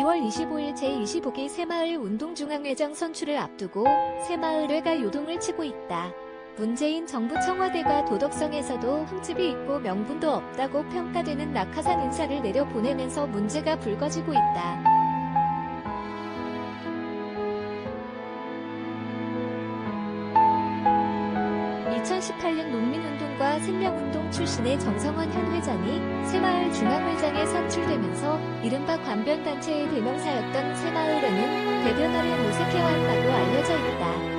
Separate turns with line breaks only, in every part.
2월 25일 제25기 새마을 운동중앙회장 선출을 앞두고 새마을회가 요동을 치고 있다. 문재인 정부 청와대가 도덕성에서도 흠집이 있고 명분도 없다고 평가되는 낙하산 인사를 내려보내면서 문제가 불거지고 있다. 2018년 농민운동과 생명운동 출신의 정성원 현 회장이 새마을 중앙회장에 선출되면서 이른바 관변단체의 대명사였던 새마을회는 대변화를 모색해왔다고 알려져 있다.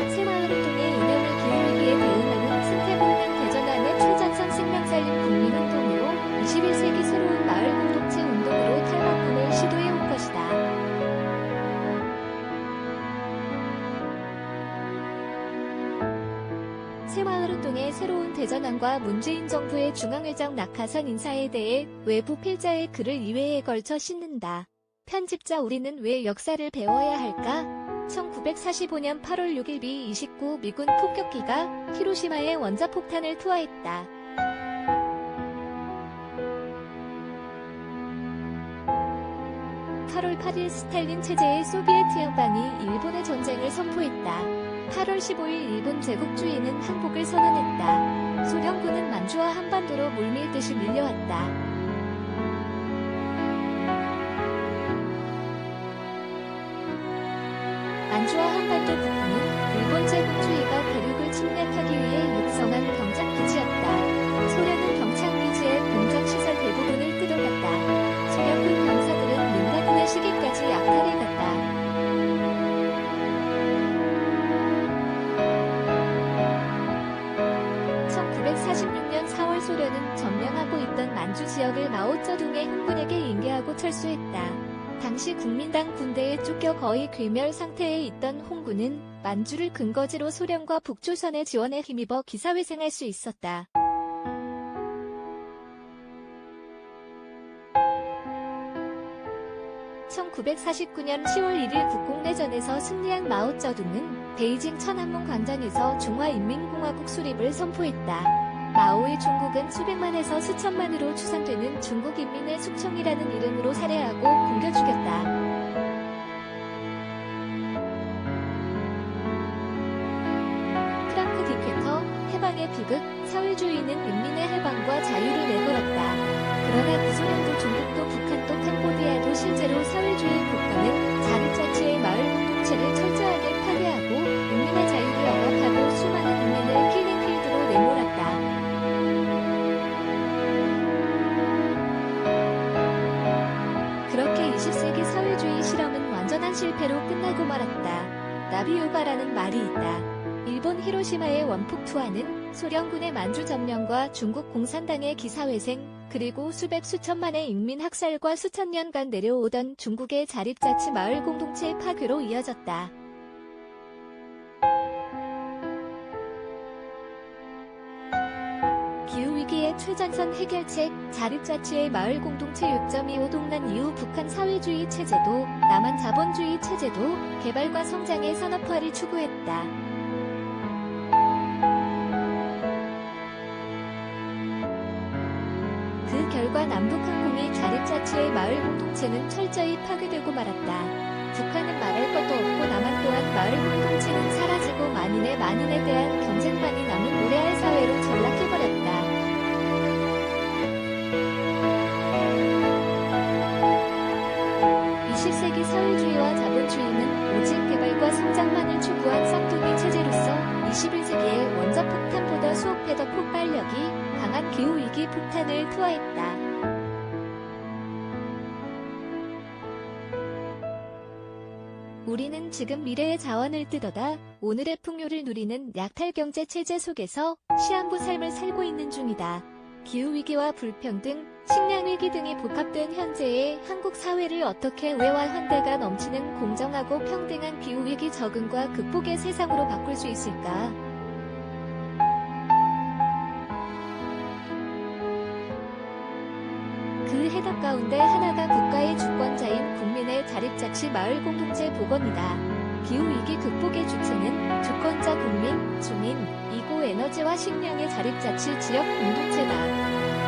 새마을운동의 이념을 기울이기에 대응하는 승태분명 대전환의 최전선 생명살림 국민운동으로 21세기 새로운 마을 공동체 운동으로 탈바꿈을 시도해온 것이다. 새마을운동의 새로운 대전환과 문재인 정부의 중앙회장 낙하산 인사에 대해 외부 필자의 글을 2회에 걸쳐 싣는다. 편집자 우리는 왜 역사를 배워야 할까? 1945년 8월 6일 B-29 미군 폭격기가 히로시마에 원자폭탄을 투하했다. 8월 8일 스탈린 체제의 소비에트 연방이 일본의 전쟁을 선포했다. 8월 15일 일본 제국주의는 항복을 선언했다. 소련군은 만주와 한반도로 물밀듯이 밀려왔다. 만주와 한반도 북부는 일본 제국주의가 대륙을 침략하기 위해 육성한 병장기지였다. 소련은 병창기지의 공작시설 대부분을 뜯어갔다. 소련군 병사들은 민가군의 시기까지 약탈해갔다. 1946년 4월 소련은 점령하고 있던 만주 지역을 마오쩌둥의 형군에게 인계하고 철수했다. 당시 국민당 군대에 쫓겨 거의 괴멸 상태에 있던 홍군은 만주를 근거지로 소련과 북조선의 지원에 힘입어 기사회생할 수 있었다. 1949년 10월 1일 국공내전에서 승리한 마오쩌둥은 베이징 천안문 광장에서 중화인민공화국 수립을 선포했다. 마오의 중국은 수백만에서 수천만으로 추산되는 중국인민의 숙청이라는 이름으로 살해하고 굶겨 죽였다. 프랑크 디퀘터, 해방의 비극, 사회주의는 인민의 해방과 자유를 내걸었다. 그러나 구소련도 중국도 북한도 캄보디아도 실제로 사회주의 국가는 자립자치의 마을 공동체를 철저하게 파괴하고 인민의 자유를 억압하고 수많은 인민을 킬링필드로 내몰았다. 그렇게 20세기 사회주의 실험은 완전한 실패로 끝나고 말았다. 나비우바라는 말이 있다. 일본 히로시마의 원폭 투하는 소련군의 만주 점령과 중국 공산당의 기사회생, 그리고 수백 수천만의 인민 학살과 수천 년간 내려오던 중국의 자립자치 마을 공동체의 파괴로 이어졌다. 기후위기의 최전선 해결책, 자립자치의 마을 공동체 6.25 동란 이후 북한 사회주의 체제도, 남한 자본주의 체제도 개발과 성장의 산업화를 추구했다. 그 결과 남북항공의 자립자치의 마을 공동체는 철저히 파괴되고 말았다. 북한은 말할 것도 없고 남한 또한 마을 공동체는 사라지고 만인에 대한 경쟁만이 남은 노래할 사회로 전락해버렸다. (20세기) 사회주의와 자본주의는 오직 개발과 성장만을 추구한 쌍둥이 체제로서 21세기에 원자폭탄보다 수억 배 더 폭발력이 강한 기후위기 폭탄을 투하했다. 우리는 지금 미래의 자원을 뜯어다 오늘의 풍요를 누리는 약탈경제 체제 속에서 시한부 삶을 살고 있는 중이다. 기후위기와 불평등, 식량위기 등이 복합된 현재의 한국 사회를 어떻게 우애와 환대가 넘치는 공정하고 평등한 기후위기 적응과 극복의 세상으로 바꿀 수 있을까? 그 해답 가운데 하나가 국가의 주권자인 국민의 자립자치 마을 공동체 복원이다. 기후위기 극복의 주체는 주권자 국민, 주민, 이고 에너지와 식량의 자립자치 지역 공동체다.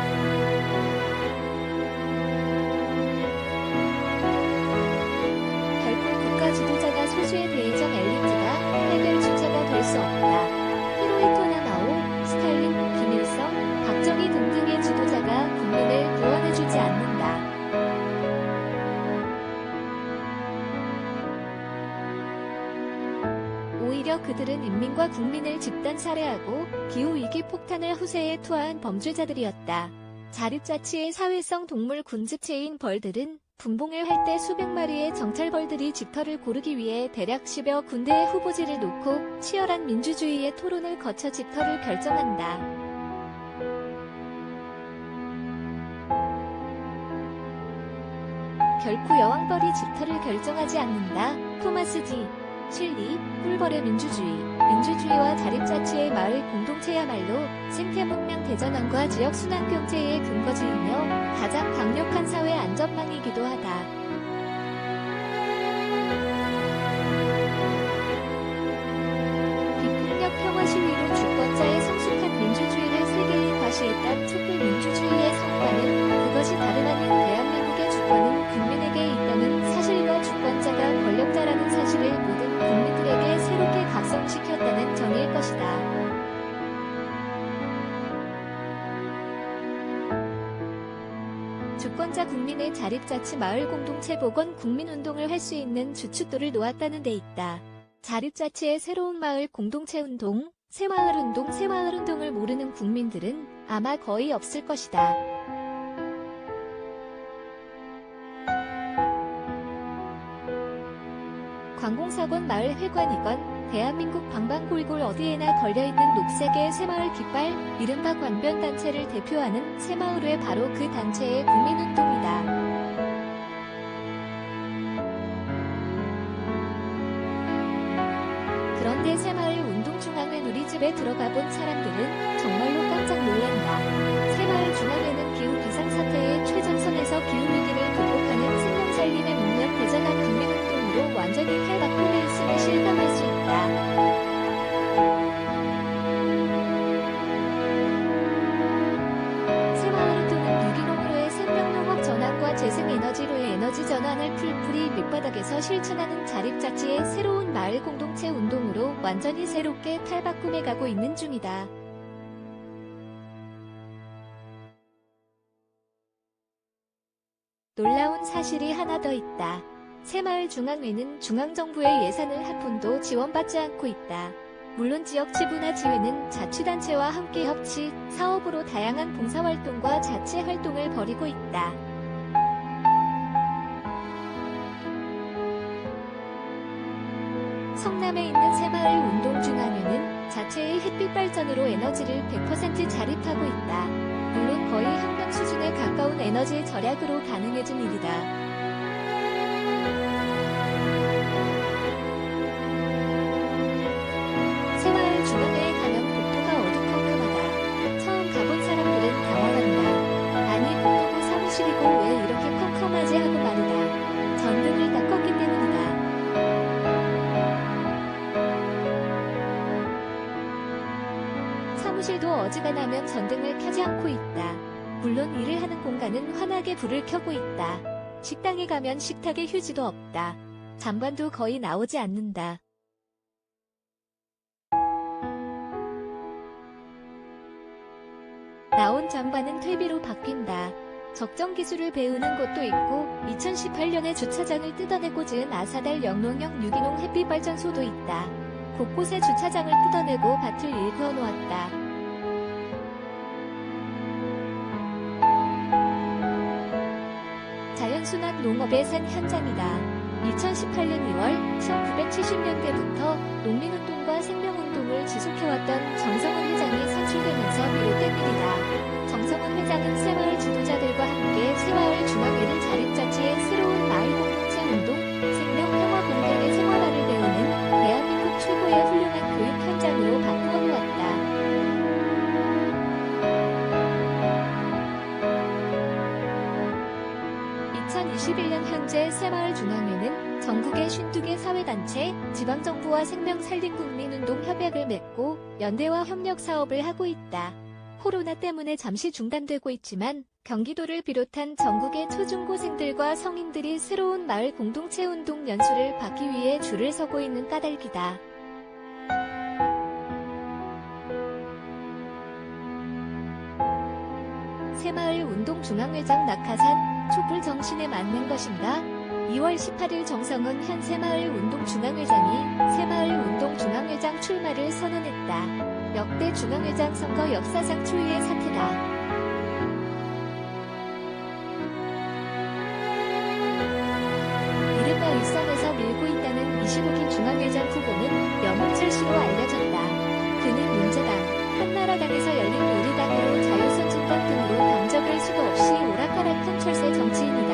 그들은 인민과 국민을 집단 살해하고 기후위기 폭탄을 후세에 투하한 범죄자들이었다. 자립자치의 사회성 동물 군집체인 벌들은 분봉을 할 때 수백 마리의 정찰벌들이 깃털을 고르기 위해 대략 10여 군데의 후보지를 놓고 치열한 민주주의의 토론을 거쳐 깃털을 결정한다. 결코 여왕벌이 깃털을 결정하지 않는다. 토마스 D. 실리, 꿀벌의 민주주의와 자립자치의 마을 공동체야말로 생태문명 대전환과 지역순환경제의 근거지이며 가장 강력한 사회 안전망이기도 하다. 비폭력 평화 시위로 주권자의 성숙한 민주주의를 세계에 과시했던 촛불 민주주의의 성과는 그것이 다름 아닌 대한민국의 주권은 국민에게 있다는 사실과 주권자가 권력자라는 사실을 모든 국민들에게 새롭게 각성시켰다는 점일 것이다. 주권자 국민의 자립자치 마을 공동체 복원 국민운동을 할 수 있는 주춧돌을 놓았다는 데 있다. 자립자치의 새로운 마을 공동체 운동, 새마을운동을 모르는 국민들은 아마 거의 없을 것이다. 관공서건 마을 회관이건 대한민국 방방골골 어디에나 걸려있는 녹색의 새마을 깃발, 이른바 관변단체를 대표하는 새마을회 바로 그 단체의 국민운동이다. 그런데 새마을 운동중앙회 누리집에 들어가 본 사람들은 정말로 깜짝 놀란다. 새마을 중앙회는 기후 비상사태의 최전선에서 기후위기를 극복하는 생명살림의 문명 대전환 국민운동으로 완전히 탈바꿈해 있음을 실감할 수 있다. 새마을운동은 유기농으로의 생명농업 전환과 재생에너지로의 에너지 전환을 풀뿌리 밑바닥에서 실천하는 자립자치의 새로운 마을 공동체 운동으로 완전히 새롭게 탈바꿈해 가고 있는 중이다. 놀라운 사실이 하나 더 있다. 새마을중앙회는 중앙정부의 예산을 한 푼도 지원받지 않고 있다. 물론 지역지부나 지회는 자치단체와 함께 협치, 사업으로 다양한 봉사활동과 자치활동을 벌이고 있다. 성남에 있는 새마을운동중앙회는 자체의 햇빛발전으로 에너지를 100% 자립하고 있다. 물론 거의 혁명 수준에 가까운 에너지 절약으로 가능해진 일이다. 새마을중앙회에 가면 복도가 어두컴컴하다. 처음 가본 사람들은 당황한다. 아니 복도고 사무실이고 왜 이렇게 컴컴하지 하고 말이다. 전등을 다 껐기 때문이다. 사무실도 어지간하면 전등을 켜지 않고 있다. 물론 일을 하는 공간은 환하게 불을 켜고 있다. 식당에 가면 식탁에 휴지도 없다. 잔반도 거의 나오지 않는다. 나온 잔반은 퇴비로 바뀐다. 적정 기술을 배우는 곳도 있고 2018년에 주차장을 뜯어내고 지은 아사달 영농형 유기농 햇빛발전소도 있다. 곳곳에 주차장을 뜯어내고 밭을 일구어 놓았다. 자연순환 농업의 산 현장이다. 2018년 2월 1970년대부터 농민운동과 생명운동을 지속해왔던 정성원 회장이 선출되면서 비롯된 일이다. 정성원 회장은 새마을 지도자들과 함께 새마을중앙회를 자립자치의 새로운 마을 공동체 운동, 생명평화 공간의 생활화를 배우는 대한민국 최고의 훌륭한 교육 현장으로 바꾸어 놓았다. 2021년 현재 새마을중앙회는 전국의 52개 사회단체, 지방정부와 생명살림국민운동 협약을 맺고 연대와 협력 사업을 하고 있다. 코로나 때문에 잠시 중단되고 있지만 경기도를 비롯한 전국의 초중고생들과 성인들이 새로운 마을 공동체 운동 연수를 받기 위해 줄을 서고 있는 까닭이다. 새마을운동중앙회장 낙하산, 촛불 정신에 맞는 것인가? 2월 18일 정성은 현 새마을운동중앙회장이 새마을운동중앙회장 출마를 선언했다. 역대 중앙회장 선거 역사상 초유의 사태다. 이른바 일선에서 밀고 있다는 이시국이 중앙회장 후보는 염홍철 씨로 알려졌다. 그는 민주당, 한나라당에서 열린 우리당으로 자유선진당 등으로 당적을 수도 없이 오락가락한 철새 정치인이다.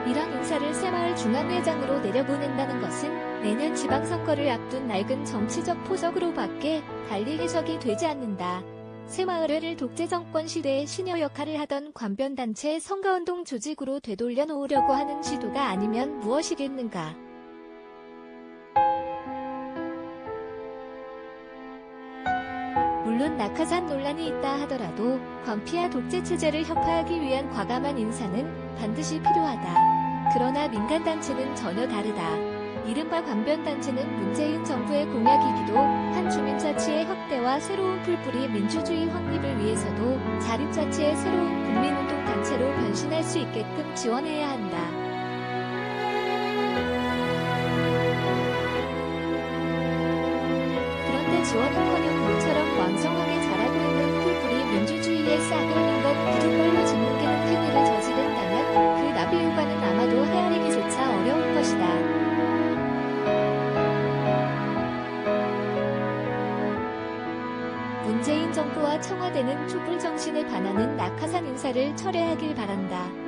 이런 인사를 새마을중앙회장으로 내려보낸다는 것은 내년 지방선거를 앞둔 낡은 정치적 포석으로 밖에 달리 해석이 되지 않는다. 새마을을 독재정권 시대의 시녀 역할을 하던 관변단체 선거운동 조직으로 되돌려 놓으려고 하는 시도가 아니면 무엇이겠는가. 물론 낙하산 논란이 있다 하더라도 권피와 독재체제를 혁파하기 위한 과감한 인사는 반드시 필요하다. 그러나 민간단체는 전혀 다르다. 이른바 관변단체는 문재인 정부의 공약이기도 한 주민자치의 확대와 새로운 풀뿌리 민주주의 확립을 위해서도 자립자치의 새로운 국민운동단체로 변신할 수 있게끔 지원해야 한다. 그런데 지원은커녕 모처럼 왕성하게 자라고 있는 풀뿌리 민주주의의 싹을 인간 구두걸로 짓뭉개는 행위를 저지른다면 그 나비 효과는 아마도 헤아리기조차 어려울 것이다. 문재인 정부와 청와대는 촛불 정신에 반하는 낙하산 인사를 철회하길 바란다.